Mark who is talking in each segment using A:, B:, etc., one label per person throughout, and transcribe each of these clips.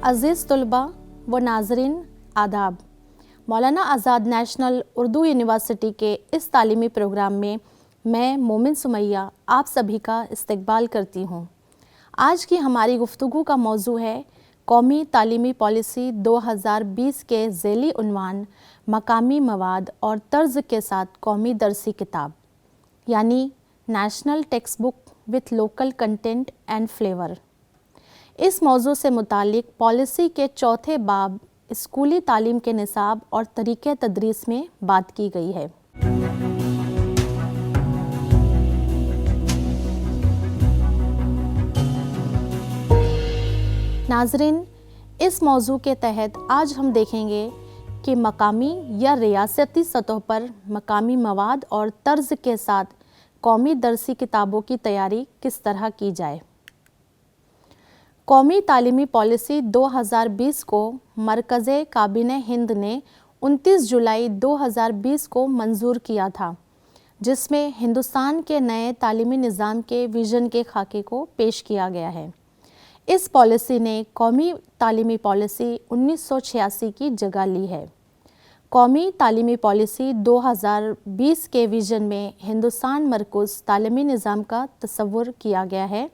A: अज़ीज़ तलबा व नाज़रीन आदाब, मौलाना आज़ाद नेशनल उर्दू यूनिवर्सिटी के इस तालीमी प्रोग्राम में मैं मोमिन सुमैया आप सभी का इस्तकबाल करती हूँ। आज की हमारी गुफ्तगू का मौजू है कौमी तालीमी पॉलिसी 2020 के ज़ैली उन्वान मकामी मवाद और तर्ज के साथ कौमी दरसी किताब, यानी national text book with local content and flavour. इस मौजू से मुतालिक पॉलिसी के चौथे बाब स्कूली तालीम के निसाब और तरीक़े तदरीस में बात की गई है। नाज़रीन, इस मौजू के तहत आज हम देखेंगे कि मकामी या रियासती सतह पर मकामी मवाद और तर्ज के साथ कौमी दरसी किताबों की तैयारी किस तरह की जाए। कौमी तालीमी पॉलिसी 2020 को मरकज़े काबिने हिंद ने 29 जुलाई 2020 को मंजूर किया था, जिसमें हिंदुस्तान के नए तालीमी निज़ाम के विज़न के खाके को पेश किया गया है। इस पॉलिसी ने कौमी तालीमी पॉलिसी 1986 की जगह ली है। कौमी तालीमी पॉलिसी 2020 के विज़न में हिंदुस्तान मरकूज़ तालीमी निज़ाम का तस्वुर किया गया है,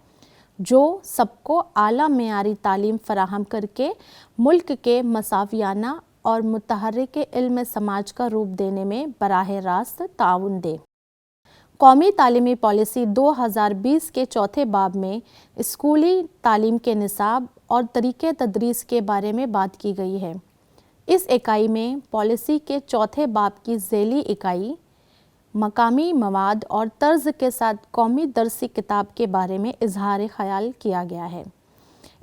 A: जो सबको आला मेयारी तालीम फ़राहम करके मुल्क के मसावियाना और मुतहर्रिक इल्म समाज का रूप देने में बराह रास्त ताउन दे। कौमी तालीमी पॉलिसी 2020 के चौथे बाब में स्कूली तालीम के निसाब और तरीक़े तदरीस के बारे में बात की गई है। इस इकाई में पॉलिसी के चौथे बाब की ज़ैली इकाई मकामी मवाद और तर्ज के साथ कौमी दरसी किताब के बारे में इजहार ख़याल किया गया है।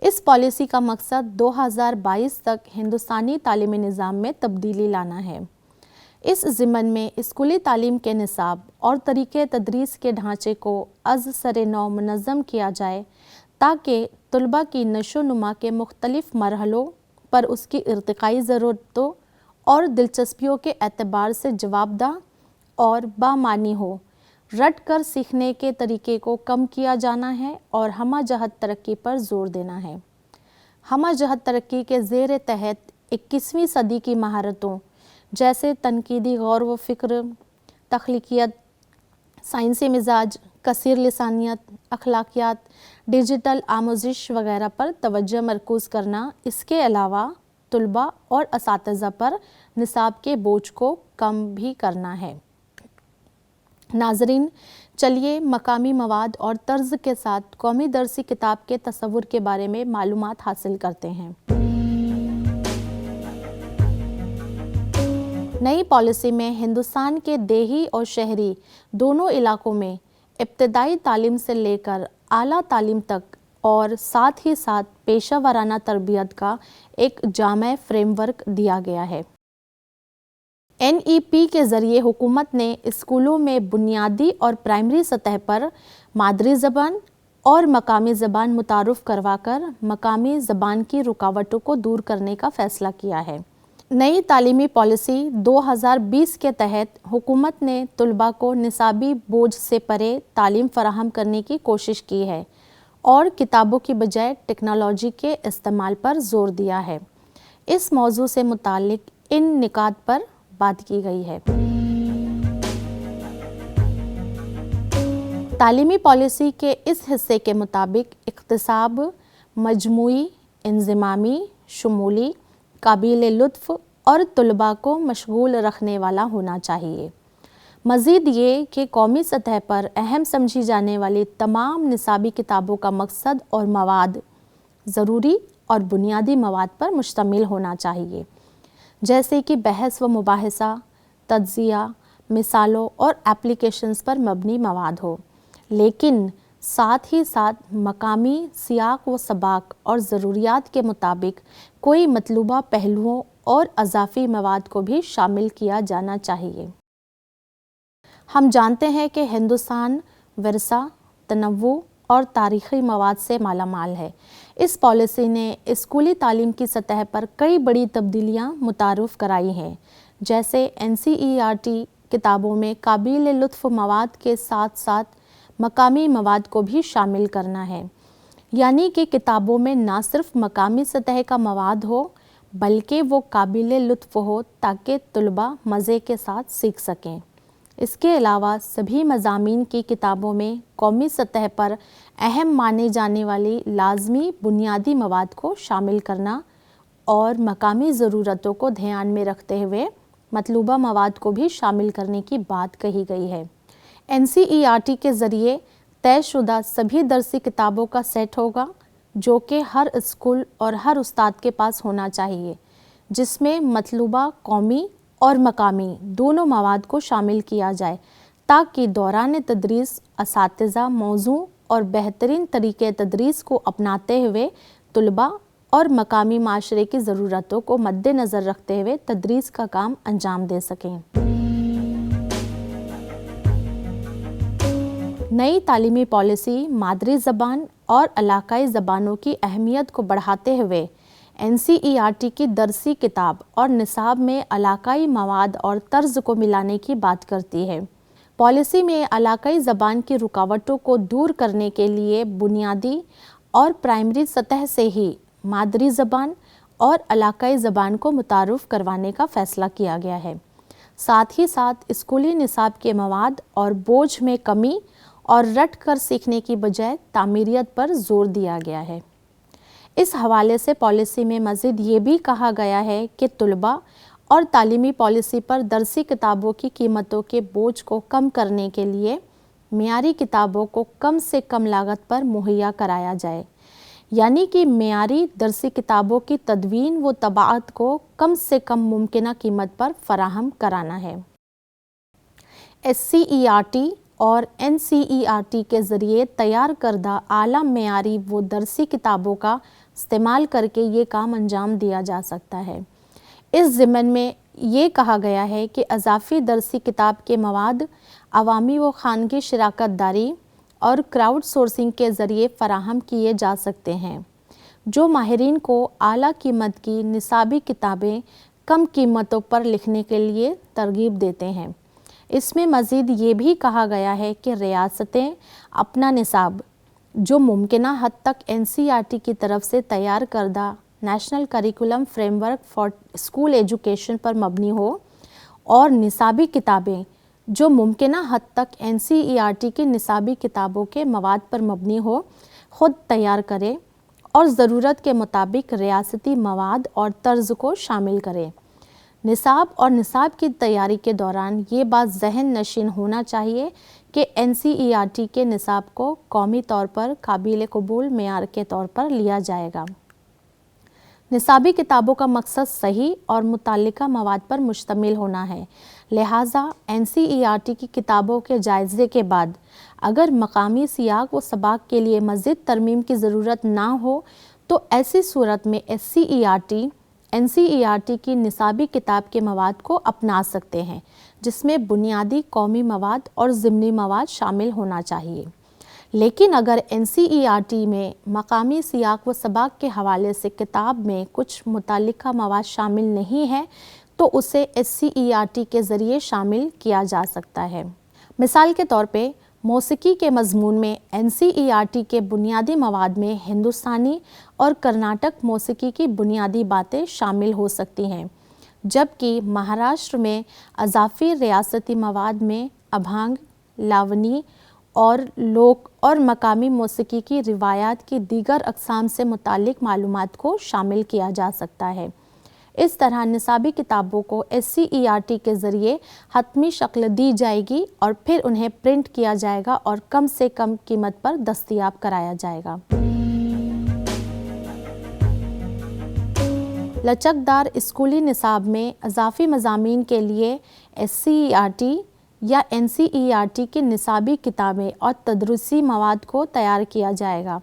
A: इस पॉलिसी का मकसद 2022 तक हिंदुस्तानी तालीमी निज़ाम में तब्दीली लाना है। इस ज़िम्मन में स्कूली तालीम के निसाब और तरीक़े तदरीस के ढांचे को अज़ सरे नौ मुनज़्ज़म किया जाए, ताकि तलबा की नशो नुमा के मुख्तलिफ़ मरहलों पर उसकी इर्तिक़ाई ज़रूरतों और दिलचस्पियों के एतबार से जवाबदा और बामानी हो। रट कर सीखने के तरीक़े को कम किया जाना है और हमा जहत तरक्की पर ज़ोर देना है। हमा जहत तरक्की के ज़ेर तहत 21वीं सदी की महारतों जैसे तनकीदी गौर व फ़िक्र, तख्लीक़ियत, साइंसी मिजाज, कसीर लिसानियत, अखलाकियात, डिजिटल आमोजिश वगैरह पर तवज्जो मरकूज़ करना, इसके अलावा तलबा और असातिज़ा पर निसाब के बोझ को कम भी करना है। नाज़रीन, चलिए मकामी मवाद और तर्ज के साथ कौमी दरसी किताब के तस्वुर के बारे में मालूमात हासिल करते हैं। नई पॉलिसी में हिंदुस्तान के देही और शहरी दोनों इलाकों में इब्तदाई तालीम से लेकर आला तालीम तक और साथ ही साथ पेशा वाराना तरबियत का एक जामे फ्रेमवर्क दिया गया है। NEP के ज़रिए हुकूमत ने स्कूलों में बुनियादी और प्राइमरी सतह पर मादरी ज़बान और मकामी ज़बान मुतारुफ़ करवाकर मकामी ज़बान की रुकावटों को दूर करने का फ़ैसला किया है। नई तालीमी पॉलिसी 2020 के तहत हुकूमत ने तलबा को निसाबी बोझ से परे तालीम फ़राहम करने की कोशिश की है और किताबों की बजाय टेक्नोलॉजी के इस्तेमाल पर ज़ोर दिया है। इस मौजू से मुतालिक इन निकात पर बात की गई है। तालीमी पॉलिसी के इस हिस्से के मुताबिक इख्तिसाब मजमूई, इंज़िमामी, शुमूली, काबिल लुत्फ़ और तलबा को मशगूल रखने वाला होना चाहिए। मज़ीद ये कि कौमी सतह पर अहम समझी जाने वाली तमाम निसाबी किताबों का मकसद और मवाद ज़रूरी और बुनियादी मवाद पर मुश्तमिल होना चाहिए, जैसे कि बहस व मुबाहिसा, तज्ज़िया, मिसालों और एप्लीकेशंस पर मबनी मवाद हो, लेकिन साथ ही साथ मकामी सियाक व सबाक और ज़रूरियात के मुताबिक कोई मतलूबा पहलुओं और अज़ाफ़ी मवाद को भी शामिल किया जाना चाहिए। हम जानते हैं कि हिंदुस्तान विरसा, तनव्वु और तारीख़ी मवाद से मालामाल है। इस पॉलिसी ने स्कूली तालीम की सतह पर कई बड़ी तब्दीलियाँ मुतारुफ़ कराई हैं, जैसे NCERT, کتابوں میں قابل لطف مواد کے ساتھ ساتھ مقامی مواد کو بھی شامل کرنا ہے، یعنی کہ کتابوں میں نہ صرف مقامی سطح کا مواد ہو بلکہ وہ قابل لطف ہو تاکہ طلباء مزے کے ساتھ سیکھ سکیں۔ اس کے علاوہ سبھی مضامین کی کتابوں میں قومی سطح پر اہم مانے جانے والی لازمی بنیادی مواد کو شامل کرنا اور مقامی ضرورتوں کو دھیان میں رکھتے ہوئے مطلوبہ مواد کو بھی شامل کرنے کی بات کہی گئی ہے۔ NCERT کے ذریعے طے شدہ سبھی درسی کتابوں کا سیٹ ہوگا جو کہ ہر اسکول اور ہر استاد کے پاس ہونا چاہیے، جس میں مطلوبہ قومی اور مقامی دونوں مواد کو شامل کیا جائے تاکہ دوران تدریس اساتذہ موزوں اور بہترین طریقے تدریس کو اپناتے ہوئے طلباء اور مقامی معاشرے کی ضرورتوں کو مد نظر رکھتے ہوئے تدریس کا کام انجام دے سکیں۔ نئی تعلیمی پالیسی مادری زبان اور علاقائی زبانوں کی اہمیت کو بڑھاتے ہوئے NCERT کی درسی کتاب اور نصاب میں علاقائی مواد اور طرز کو ملانے کی بات کرتی ہے۔ پالیسی میں علاقائی زبان کی رکاوٹوں کو دور کرنے کے لیے بنیادی اور پرائمری سطح سے ہی مادری زبان اور علاقائی زبان کو متعارف کروانے کا فیصلہ کیا گیا ہے۔ ساتھ ہی ساتھ اسکولی نصاب کے مواد اور بوجھ میں کمی اور رٹ کر سیکھنے کی بجائے تعمیریت پر زور دیا گیا ہے۔ اس حوالے سے پالیسی میں مزید یہ بھی کہا گیا ہے کہ طلباء اور تعلیمی پالیسی پر درسی کتابوں کی قیمتوں کے بوجھ کو کم کرنے کے لیے معیاری کتابوں کو کم سے کم لاگت پر مہیا کرایا جائے، یعنی کہ معیاری درسی کتابوں کی تدوین و طباعت کو کم سے کم ممکنہ قیمت پر فراہم کرانا ہے۔ SCERT اور NCERT کے ذریعے تیار کردہ اعلیٰ معیاری و درسی کتابوں کا استعمال کر کے یہ کام انجام دیا جا سکتا ہے۔ اس ضمن میں یہ کہا گیا ہے کہ اضافی درسی کتاب کے مواد عوامی و خانگی شراکت داری اور کراؤڈ سورسنگ کے ذریعے فراہم کیے جا سکتے ہیں، جو ماہرین کو اعلیٰ قیمت کی نصابی کتابیں کم قیمتوں پر لکھنے کے لیے ترغیب دیتے ہیں۔ اس میں مزید یہ بھی کہا گیا ہے کہ ریاستیں اپنا نصاب جو ممکنہ حد تک NCERT کی طرف سے تیار کردہ national curriculum framework for school education پر مبنی ہو اور نصابی کتابیں جو ممکنہ حد تک NCERT کی نصابی کتابوں کے مواد پر مبنی ہو خود تیار کرے اور ضرورت کے مطابق ریاستی مواد اور طرز کو شامل کرے۔ نصاب اور نصاب کی تیاری کے دوران یہ بات ذہن نشین ہونا چاہیے کہ NCERT کے نصاب کو قومی طور پر قابل قبول معیار کے طور پر لیا جائے گا۔ نصابی کتابوں کا مقصد صحیح اور متعلقہ مواد پر مشتمل ہونا ہے، لہٰذا NCERT کی کتابوں کے جائزے کے بعد اگر مقامی سیاق و سباق کے لیے مزید ترمیم کی ضرورت نہ ہو تو ایسی صورت میں NCERT کی نصابی کتاب کے مواد کو اپنا سکتے ہیں، جس میں بنیادی قومی مواد اور ضمنی مواد شامل ہونا چاہیے۔ لیکن اگر NCERT میں مقامی سیاق و سباق کے حوالے سے کتاب میں کچھ متعلقہ مواد شامل نہیں ہے تو اسے SCERT کے ذریعے شامل کیا جا سکتا ہے۔ مثال کے طور پہ موسیقی کے مضمون میں NCERT کے بنیادی مواد میں ہندوستانی اور کرناٹک موسیقی کی بنیادی باتیں شامل ہو سکتی ہیں، جبکہ مہاراشٹر میں اضافی ریاستی مواد میں ابھانگ، لاونی اور لوک اور مقامی موسیقی کی روایات کی دیگر اقسام سے متعلق معلومات کو شامل کیا جا سکتا ہے۔ اس طرح نصابی کتابوں کو SCERT کے ذریعے حتمی شکل دی جائے گی اور پھر انہیں پرنٹ کیا جائے گا اور کم سے کم قیمت پر دستیاب کرایا جائے گا۔ لچکدار اسکولی نصاب میں اضافی مضامین کے لیے SCERT یا NCERT کی نصابی کتابیں اور تدریسی مواد کو تیار کیا جائے گا،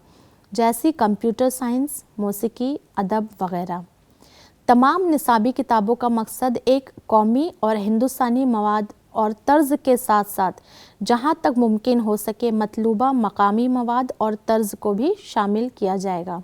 A: جیسی کمپیوٹر سائنس، موسیقی، ادب وغیرہ۔ تمام نصابی کتابوں کا مقصد ایک قومی اور ہندوستانی مواد اور طرز کے ساتھ ساتھ جہاں تک ممکن ہو سکے مطلوبہ مقامی مواد اور طرز کو بھی شامل کیا جائے گا۔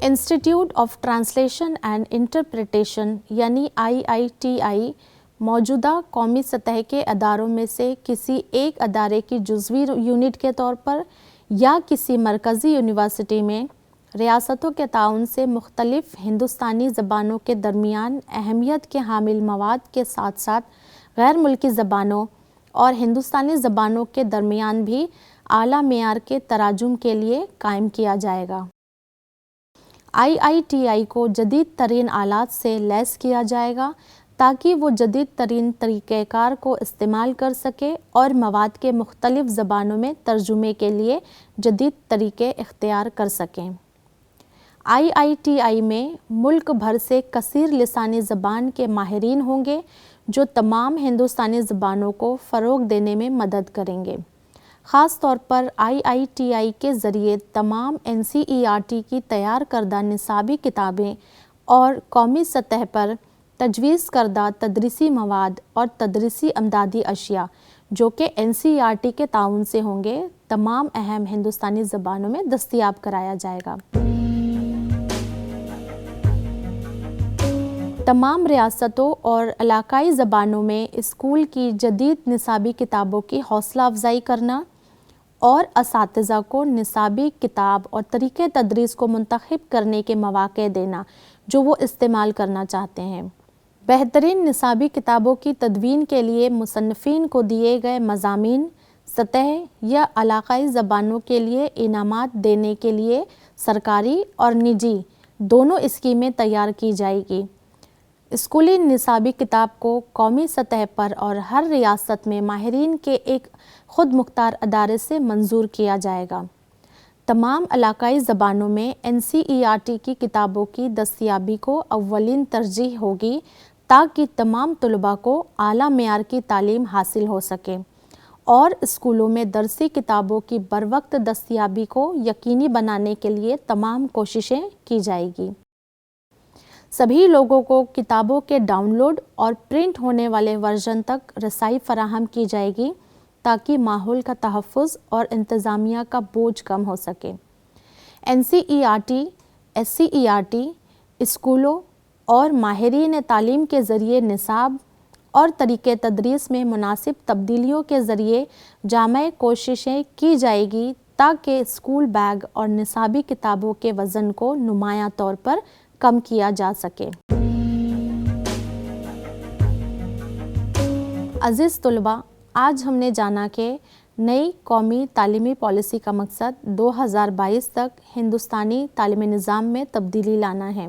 A: Institute of translation and interpretation यानी IITI मौजूदा कौमी सतह के अदारों में से किसी एक अदारे की जुज़वी यूनिट के तौर पर या किसी मरकज़ी यूनिवर्सिटी में रियासतों के ताउन से मुख्तलिफ़ हिंदुस्तानी ज़बानों के दरमियान अहमियत के हामिल मवाद के साथ साथ गैर मुल्की ज़बानों और हिंदुस्तानी ज़बानों के दरमियान भी आला मेयार के तराजुम के लिए कायम किया जाएगा। IITI को जदीद तरीन आलात से लैस किया जाएगा ताकि वो जदीद तरीन तरीक़ेकार को इस्तेमाल कर सके और मवाद के मुख्तलिफ़ ज़बानों में तर्जुमे के लिए जदीद तरीक़े इख्तियार कर सकें। IITI में मुल्क भर से कसीर लिसानी ज़बान के माहिरीन होंगे जो तमाम हिंदुस्तानी ज़बानों को फ़रोग़ देने में मदद करेंगे। ख़ास तौर पर IITI के ज़रिए तमाम NCERT की तैयार करदा निसाबी किताबें और कौमी सतह पर तजवीज़ करदा तदरीसी मवाद और तदरीसी अमदादी अशिया जो कि NCERT के ताउन से होंगे, तमाम अहम हिंदुस्तानी ज़बानों में दस्तयाब कराया जाएगा। तमाम रियासतों और इलाकाई ज़बानों में स्कूल की जदीद निसाबी किताबों की हौसला अफजाई करना और असातिज़ा को निसाबी किताब और तरीक़े तदरीस को मुंतखब करने के मौक़े देना जो वो इस्तेमाल करना चाहते हैं। बेहतरीन निसाबी किताबों की तदवीन के लिए मुसन्निफ़ीन को दिए गए मज़ामीन सतह या इलाकाई ज़बानों के लिए इनामात देने के लिए सरकारी और निजी दोनों स्कीमें तैयार की जाएगी। स्कूली निसाबी किताब को कौमी सतह पर और हर रियासत में माहिरीन के एक ख़ुद मुख्तार अदारे से मंजूर किया जाएगा। तमाम इलाकाई ज़बानों में NCERT की किताबों की दस्तयाबी को अव्वलीन तरजीह होगी ताकि तमाम तलबा को आला मेयार की तालीम हासिल हो सके और स्कूलों में दरसी किताबों की बरवक्त दस्तयाबी को यकीनी बनाने के लिए तमाम कोशिशें की जाएगी। सभी लोगों को किताबों के डाउनलोड और प्रिंट होने वाले वर्जन तक रसाई फराहम की जाएगी ताकि माहौल का तहफ़्फ़ुज़ और इंतज़ामिया का बोझ कम हो सके। NCERT, SCERT स्कूलों और माहिरीन तालीम के ज़रिए निसाब और तरीक़े तदरीस में मुनासिब तब्दीलियों के ज़रिए जामे कोशिशें की जाएगी ताकि स्कूल बैग और निसाबी किताबों के वज़न को नुमायां तौर पर कम किया जा सके। अज़ीज़ तलबा, आज हमने जाना कि नई कौमी तालीमी पॉलिसी का मकसद 2022 तक हिंदुस्तानी तालीमी निज़ाम में तब्दीली लाना है।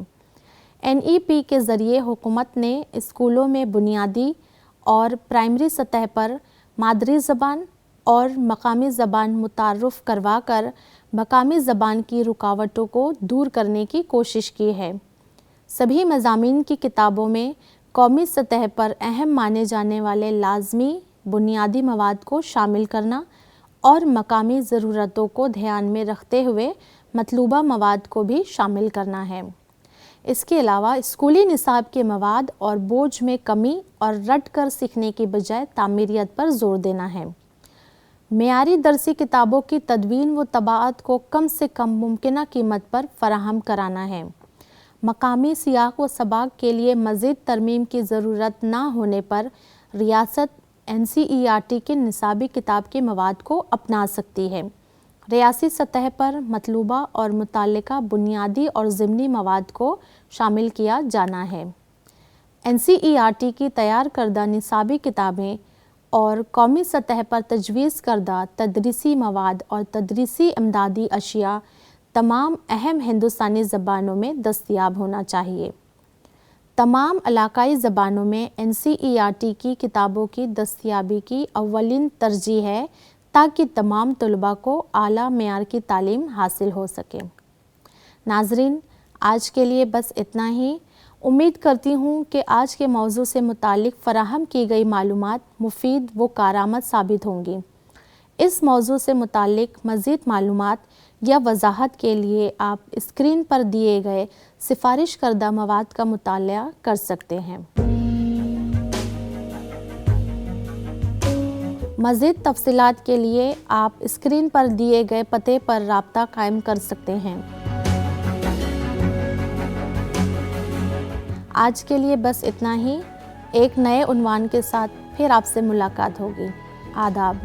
A: NEP के ज़रिए हुकूमत ने स्कूलों में बुनियादी और प्राइमरी सतह पर मादरी ज़बान और मकामी ज़बान मुतारुफ़ करवा कर मकामी ज़बान की रुकावटों को दूर करने की कोशिश की है। सभी मज़ामीन की किताबों में कौमी सतह पर अहम माने जाने वाले लाज़मी बुनियादी मवाद को शामिल करना और मकामी ज़रूरतों को ध्यान में रखते हुए मतलूबा मवाद को भी शामिल करना है। इसके अलावा स्कूली निसाब के मवाद और बोझ में कमी और रट कर सीखने की बजाय तामीरियत पर ज़ोर देना है। मेयारी दरसी किताबों की तदवीन व तबाअत को कम से कम मुमकिना कीमत पर फराहम कराना है। मकामी सियाक व सबाक के लिए मज़ीद तरमीम की ज़रूरत ना होने पर रियासत NCERT के निसाबी किताब के मवाद को अपना सकती है। रियासी सतह पर मतलूबा और मुताल्लिका बुनियादी और ज़िमनी मवाद को शामिल किया जाना है। NCERT की तैयार करदा निसाबी किताबें और कौमी सतह पर तजवीज़ करदा तदरीसी मवाद और तदरीसी इमदादी अशिया तमाम अहम हिंदुस्तानी ज़बानों में दस्तयाब होना चाहिए। तमाम इलाकाई ज़बानों में NCERT की किताबों की दस्तयाबी की अव्वलीन तरजीह है ताकि तमाम तलबा को आला मेयार की तालीम हासिल हो सके। नाज़रीन, आज के लिए बस इतना ही। उम्मीद करती हूँ कि आज के मौजू से मुतालिक फ़राहम की गई मालूमात मुफीद व कारआमद साबित होंगी। इस मौजू से मुतालिक मज़ीद मालूमात या वजाहत के लिए आप स्क्रीन पर दिए गए सिफारिश करदा मवाद का मुताला कर सकते हैं। मज़ीद तफसीलात के लिए आप स्क्रीन पर दिए गए पते पर राब्ता कायम कर सकते हैं। آج کے لیے بس اتنا ہی. ایک نئے عنوان کے ساتھ پھر آپ سے ملاقات ہوگی. آداب.